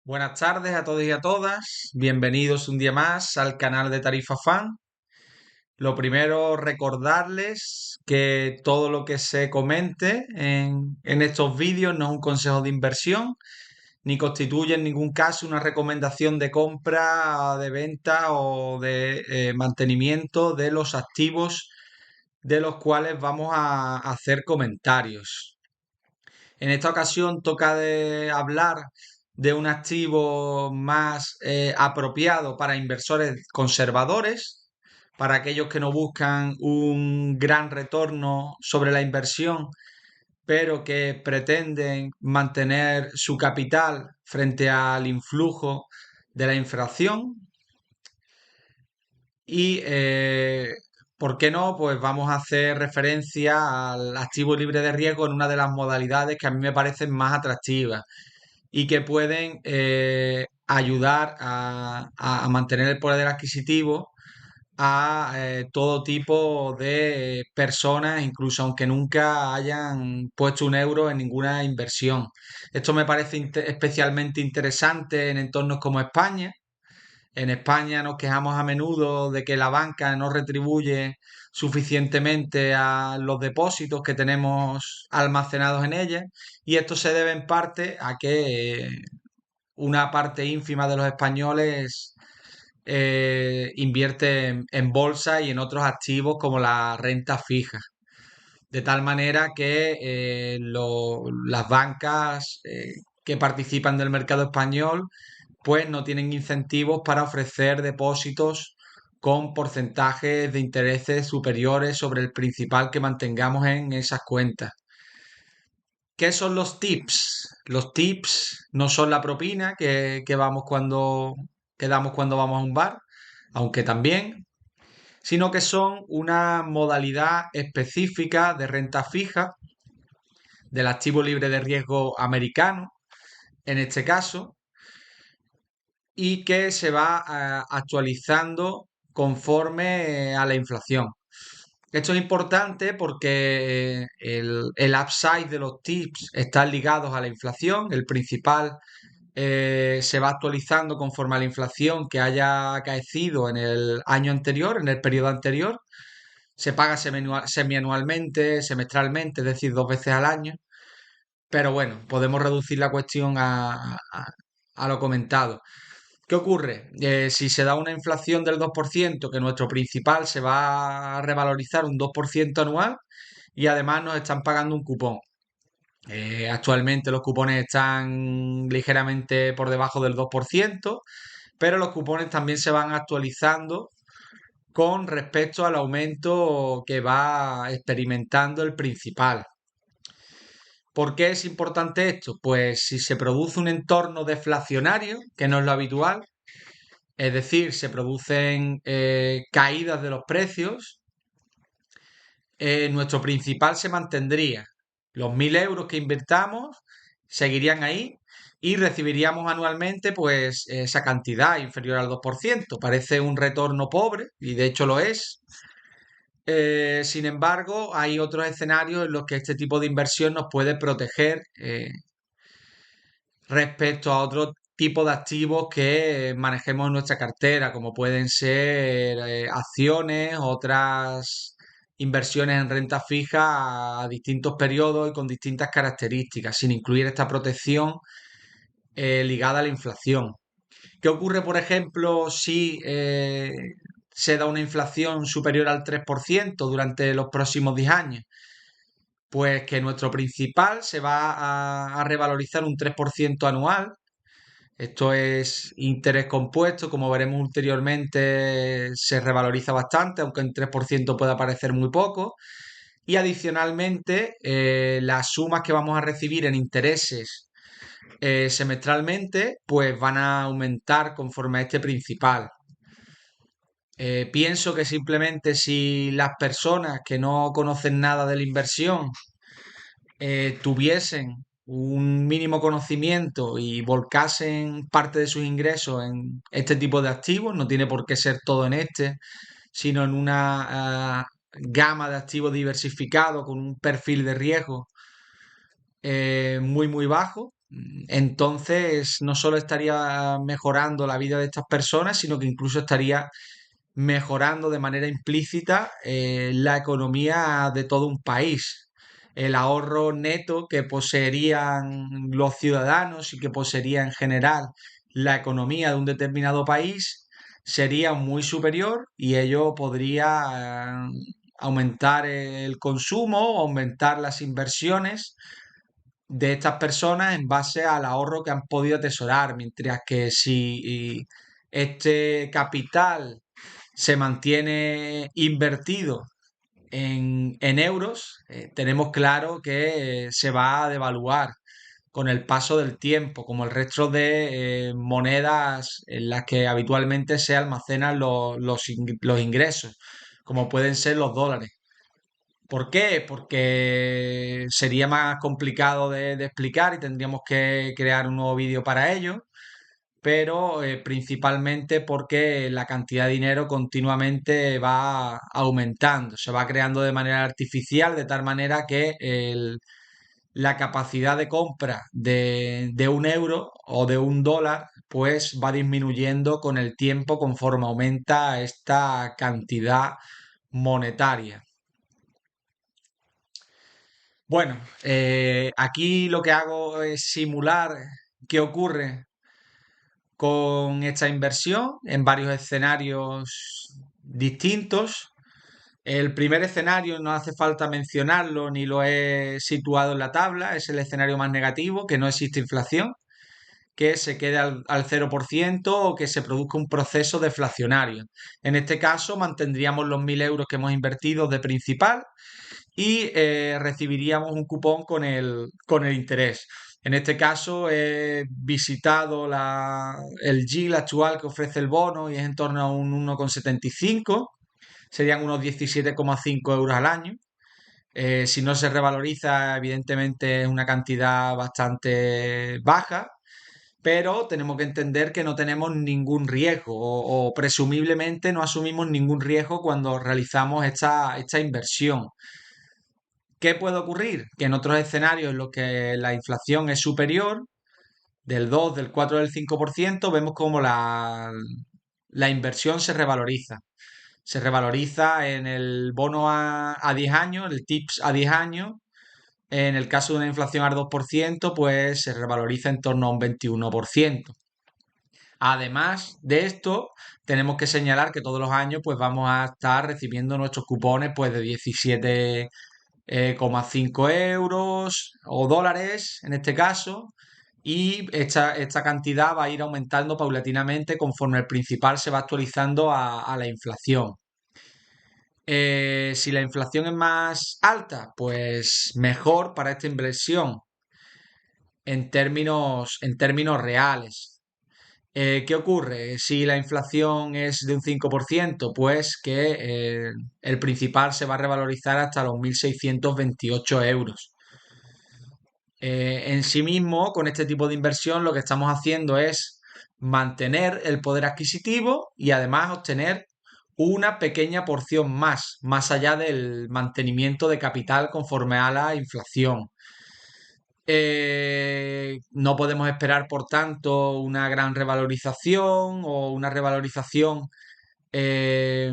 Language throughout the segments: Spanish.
Buenas tardes a todos y a todas. Bienvenidos un día más al canal de Tarifa Fan. Lo primero, recordarles que todo lo que se comente en estos vídeos no es un consejo de inversión, ni constituye en ningún caso una recomendación de compra, de venta o de mantenimiento de los activos de los cuales vamos a hacer comentarios. En esta ocasión toca de hablar de un activo más apropiado para inversores conservadores, para aquellos que no buscan un gran retorno sobre la inversión, pero que pretenden mantener su capital frente al influjo de la inflación. Y, ¿por qué no? Pues vamos a hacer referencia al activo libre de riesgo en una de las modalidades que a mí me parecen más atractivas y que pueden ayudar a mantener el poder adquisitivo a todo tipo de personas, incluso aunque nunca hayan puesto un euro en ninguna inversión. Esto me parece especialmente interesante en entornos como España. En España nos quejamos a menudo de que la banca no retribuye suficientemente a los depósitos que tenemos almacenados en ella, y esto se debe en parte a que una parte ínfima de los españoles invierte en bolsa y en otros activos como la renta fija. De tal manera que las bancas que participan del mercado español pues no tienen incentivos para ofrecer depósitos con porcentajes de intereses superiores sobre el principal que mantengamos en esas cuentas. ¿Qué son los tips? Los tips no son la propina que que damos cuando vamos a un bar, aunque también, sino que son una modalidad específica de renta fija del activo libre de riesgo americano, en este caso, y que se va actualizando conforme a la inflación. Esto es importante porque el upside de los tips está ligados a la inflación. El principal se va actualizando conforme a la inflación que haya acaecido en el año anterior, en el periodo anterior. Se paga semianualmente, semestralmente, es decir, dos veces al año. Pero bueno, podemos reducir la cuestión a lo comentado. ¿Qué ocurre? Si se da una inflación del 2%, que nuestro principal se va a revalorizar un 2% anual y además nos están pagando un cupón. Actualmente los cupones están ligeramente por debajo del 2%, pero los cupones también se van actualizando con respecto al aumento que va experimentando el principal. ¿Por qué es importante esto? Pues si se produce un entorno deflacionario, que no es lo habitual, es decir, se producen caídas de los precios, nuestro principal se mantendría. Los 1.000 euros que invertamos seguirían ahí y recibiríamos anualmente pues esa cantidad inferior al 2%. Parece un retorno pobre y de hecho lo es. Sin embargo, hay otros escenarios en los que este tipo de inversión nos puede proteger respecto a otro tipo de activos que manejemos en nuestra cartera, como pueden ser acciones, otras inversiones en renta fija a distintos periodos y con distintas características, sin incluir esta protección ligada a la inflación. ¿Qué ocurre, por ejemplo, si se da una inflación superior al 3% durante los próximos 10 años? Pues que nuestro principal se va a revalorizar un 3% anual. Esto es interés compuesto, como veremos ulteriormente, se revaloriza bastante, aunque en 3% pueda parecer muy poco. Y adicionalmente, las sumas que vamos a recibir en intereses semestralmente, pues van a aumentar conforme a este principal. Pienso que simplemente si las personas que no conocen nada de la inversión tuviesen un mínimo conocimiento y volcasen parte de sus ingresos en este tipo de activos, no tiene por qué ser todo en este, sino en una gama de activos diversificados con un perfil de riesgo muy bajo, Entonces, no solo estaría mejorando la vida de estas personas, sino que incluso estaría mejorando de manera implícita la economía de todo un país. El ahorro neto que poseerían los ciudadanos y que poseería en general la economía de un determinado país sería muy superior y ello podría aumentar el consumo, aumentar las inversiones de estas personas en base al ahorro que han podido atesorar, mientras que si este capital se mantiene invertido en euros, tenemos claro que se va a devaluar con el paso del tiempo, como el resto de monedas en las que habitualmente se almacenan los ingresos, como pueden ser los dólares. ¿Por qué? Porque sería más complicado de explicar y tendríamos que crear un nuevo vídeo para ello, pero principalmente porque la cantidad de dinero continuamente va aumentando, se va creando de manera artificial, de tal manera que la capacidad de compra de un euro o de un dólar pues va disminuyendo con el tiempo conforme aumenta esta cantidad monetaria. Bueno, aquí lo que hago es simular qué ocurre con esta inversión en varios escenarios distintos. El primer escenario no hace falta mencionarlo ni lo he situado en la tabla, es el escenario más negativo, que no existe inflación, que se quede al 0% o que se produzca un proceso deflacionario. En este caso mantendríamos los 1.000 euros que hemos invertido de principal y recibiríamos un cupón con el interés. En este caso he visitado el yield actual que ofrece el bono y es en torno a un 1,75, serían unos 17,5 euros al año. Si no se revaloriza, evidentemente es una cantidad bastante baja, pero tenemos que entender que no tenemos ningún riesgo o presumiblemente no asumimos ningún riesgo cuando realizamos esta inversión. ¿Qué puede ocurrir? Que en otros escenarios en los que la inflación es superior, del 2, del 4, del 5%, vemos como la inversión se revaloriza. Se revaloriza en el bono a 10 años, el TIPS a 10 años. En el caso de una inflación al 2%, pues se revaloriza en torno a un 21%. Además de esto, tenemos que señalar que todos los años pues vamos a estar recibiendo nuestros cupones pues de 17,5 euros o dólares en este caso, y esta cantidad va a ir aumentando paulatinamente conforme el principal se va actualizando a la inflación. Si la inflación es más alta, pues mejor para esta inversión en términos reales. ¿Qué ocurre? Si la inflación es de un 5%, pues que el principal se va a revalorizar hasta los 1.628 euros. En sí mismo, con este tipo de inversión, lo que estamos haciendo es mantener el poder adquisitivo y además obtener una pequeña porción más allá del mantenimiento de capital conforme a la inflación. No podemos esperar, por tanto, una gran revalorización o una revalorización eh,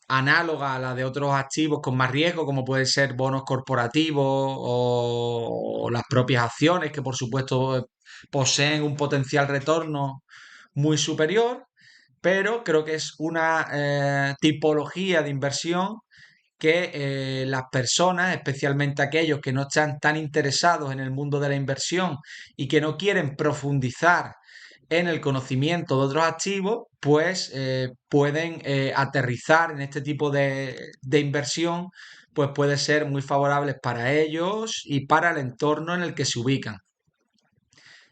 análoga a la de otros activos con más riesgo, como pueden ser bonos corporativos o las propias acciones, que por supuesto poseen un potencial retorno muy superior, pero creo que es una tipología de inversión que las personas, especialmente aquellos que no están tan interesados en el mundo de la inversión y que no quieren profundizar en el conocimiento de otros activos, pues pueden aterrizar en este tipo de inversión, pues puede ser muy favorable para ellos y para el entorno en el que se ubican.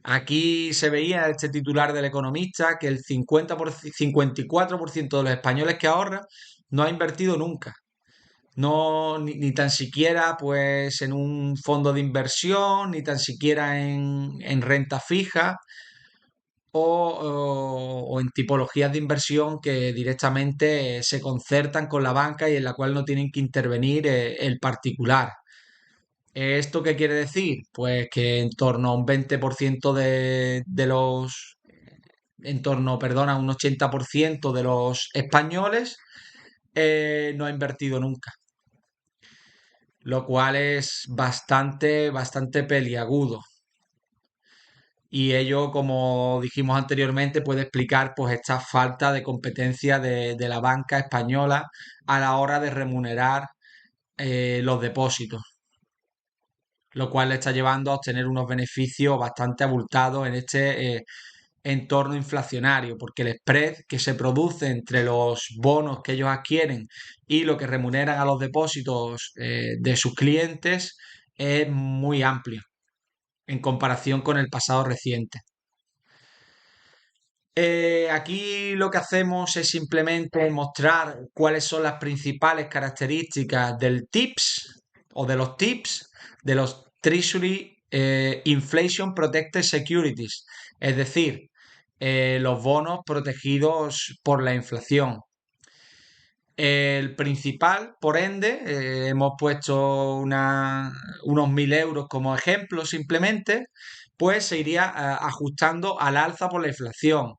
Aquí se veía este titular del Economista que el 54% de los españoles que ahorran no ha invertido nunca. No, ni tan siquiera pues en un fondo de inversión, ni tan siquiera en renta fija o en tipologías de inversión que directamente se concertan con la banca y en la cual no tienen que intervenir el particular. ¿Esto qué quiere decir? Pues que en torno a un 20% de los, en torno, perdona, a un 80% de los españoles no ha invertido nunca, lo cual es bastante peliagudo. Y ello, como dijimos anteriormente, puede explicar pues esta falta de competencia de la banca española a la hora de remunerar los depósitos, lo cual le está llevando a obtener unos beneficios bastante abultados en este entorno inflacionario, porque el spread que se produce entre los bonos que ellos adquieren y lo que remuneran a los depósitos de sus clientes es muy amplio en comparación con el pasado reciente. Aquí lo que hacemos es simplemente mostrar cuáles son las principales características del TIPS o de los TIPS, de los Treasury Inflation Protected Securities, es decir, los bonos protegidos por la inflación. El principal, por ende, hemos puesto unos 1.000 euros como ejemplo simplemente, pues se iría ajustando al alza por la inflación.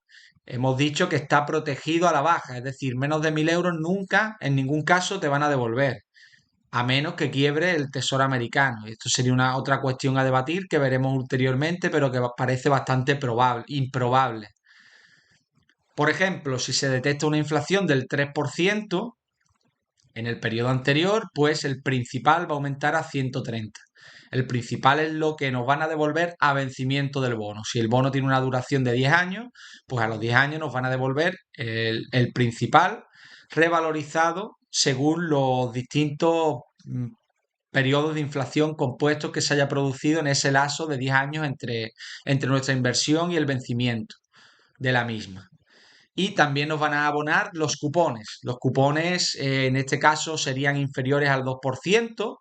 Hemos dicho que está protegido a la baja, es decir, menos de 1.000 euros nunca, en ningún caso, te van a devolver, a menos que quiebre el Tesoro americano. Esto sería una otra cuestión a debatir que veremos ulteriormente, pero que parece bastante improbable. Por ejemplo, si se detecta una inflación del 3%, en el periodo anterior, pues el principal va a aumentar a 130. El principal es lo que nos van a devolver a vencimiento del bono. Si el bono tiene una duración de 10 años, pues a los 10 años nos van a devolver el principal revalorizado según los distintos periodos de inflación compuestos que se haya producido en ese lazo de 10 años entre nuestra inversión y el vencimiento de la misma. Y también nos van a abonar los cupones. Los cupones en este caso serían inferiores al 2%.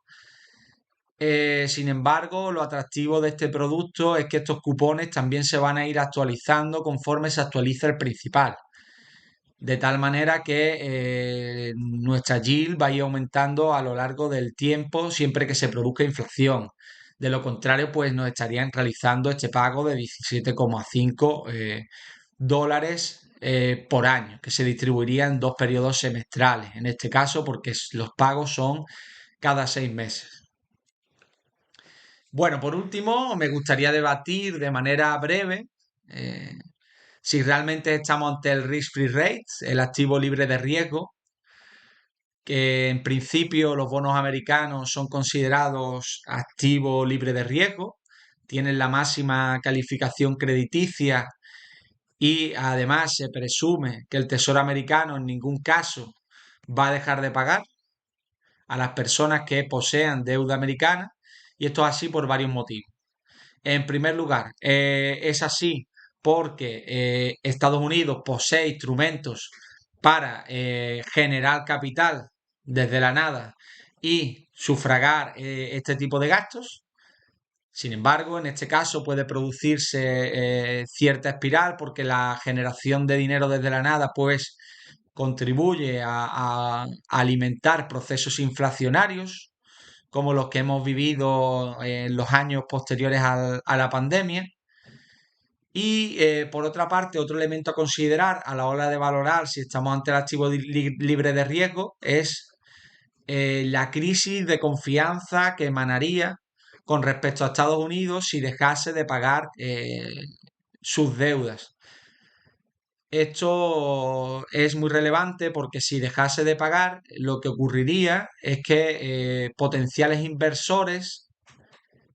Sin embargo, lo atractivo de este producto es que estos cupones también se van a ir actualizando conforme se actualiza el principal. De tal manera que nuestra yield va a ir aumentando a lo largo del tiempo siempre que se produzca inflación. De lo contrario, pues nos estarían realizando este pago de 17,5 dólares por año, que se distribuiría en dos periodos semestrales, en este caso porque los pagos son cada 6 meses. Bueno, por último, me gustaría debatir de manera breve eh, si realmente estamos ante el risk-free rate, el activo libre de riesgo, que en principio los bonos americanos son considerados activo libre de riesgo, tienen la máxima calificación crediticia y además se presume que el Tesoro americano en ningún caso va a dejar de pagar a las personas que posean deuda americana, y esto es así por varios motivos. En primer lugar, es así porque Estados Unidos posee instrumentos para generar capital desde la nada y sufragar este tipo de gastos. Sin embargo, en este caso puede producirse cierta espiral porque la generación de dinero desde la nada pues contribuye a alimentar procesos inflacionarios como los que hemos vivido en los años posteriores a la pandemia. Y por otra parte, otro elemento a considerar a la hora de valorar si estamos ante el activo libre de riesgo es la crisis de confianza que emanaría con respecto a Estados Unidos si dejase de pagar sus deudas. Esto es muy relevante porque si dejase de pagar, lo que ocurriría es que potenciales inversores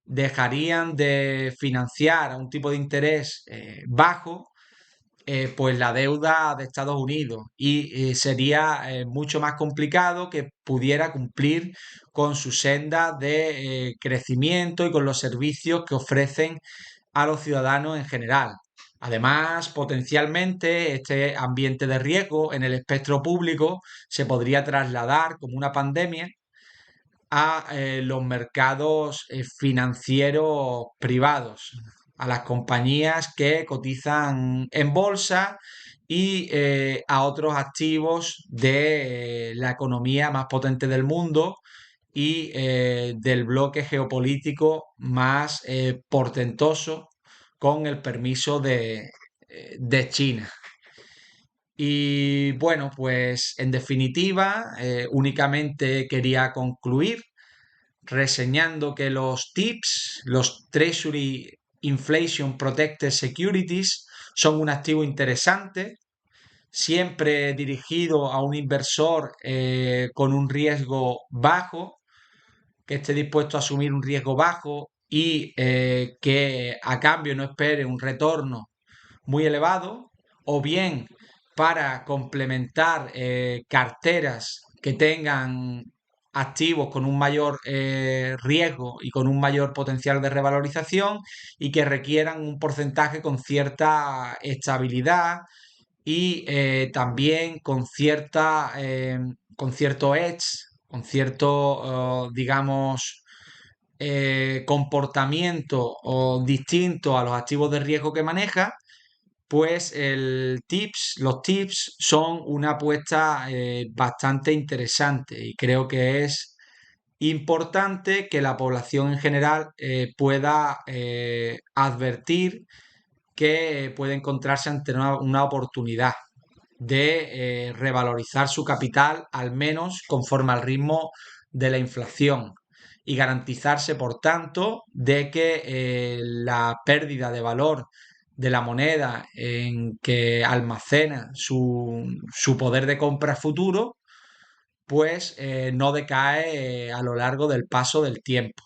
dejarían de financiar a un tipo de interés bajo pues la deuda de Estados Unidos y sería mucho más complicado que pudiera cumplir con su senda de crecimiento y con los servicios que ofrecen a los ciudadanos en general. Además, potencialmente este ambiente de riesgo en el espectro público se podría trasladar como una pandemia a los mercados financieros privados, a las compañías que cotizan en bolsa y a otros activos de la economía más potente del mundo y del bloque geopolítico más portentoso con el permiso de China. Y bueno, pues en definitiva, únicamente quería concluir reseñando que los TIPS, los Treasury Inflation Protected Securities, son un activo interesante, siempre dirigido a un inversor con un riesgo bajo, que esté dispuesto a asumir un riesgo bajo y que a cambio no espere un retorno muy elevado, o bien para complementar carteras que tengan activos con un mayor riesgo y con un mayor potencial de revalorización y que requieran un porcentaje con cierta estabilidad y también con cierto edge, con cierto, digamos, comportamiento o distinto a los activos de riesgo que maneja, pues los tips son una apuesta bastante interesante y creo que es importante que la población en general pueda advertir que puede encontrarse ante una oportunidad de revalorizar su capital, al menos conforme al ritmo de la inflación, y garantizarse, por tanto, de que la pérdida de valor de la moneda en que almacena su poder de compra futuro, pues no decae a lo largo del paso del tiempo.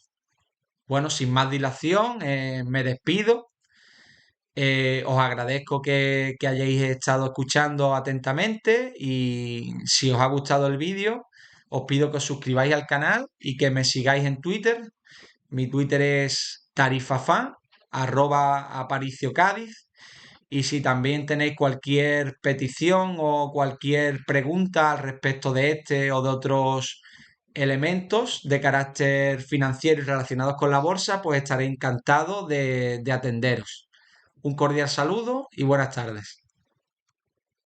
Bueno, sin más dilación, me despido. Os agradezco que hayáis estado escuchando atentamente y si os ha gustado el vídeo, os pido que os suscribáis al canal y que me sigáis en Twitter. Mi Twitter es tarifafan, @apariciocádiz. Y si también tenéis cualquier petición o cualquier pregunta al respecto de este o de otros elementos de carácter financiero y relacionados con la bolsa, pues estaré encantado de atenderos. Un cordial saludo y buenas tardes.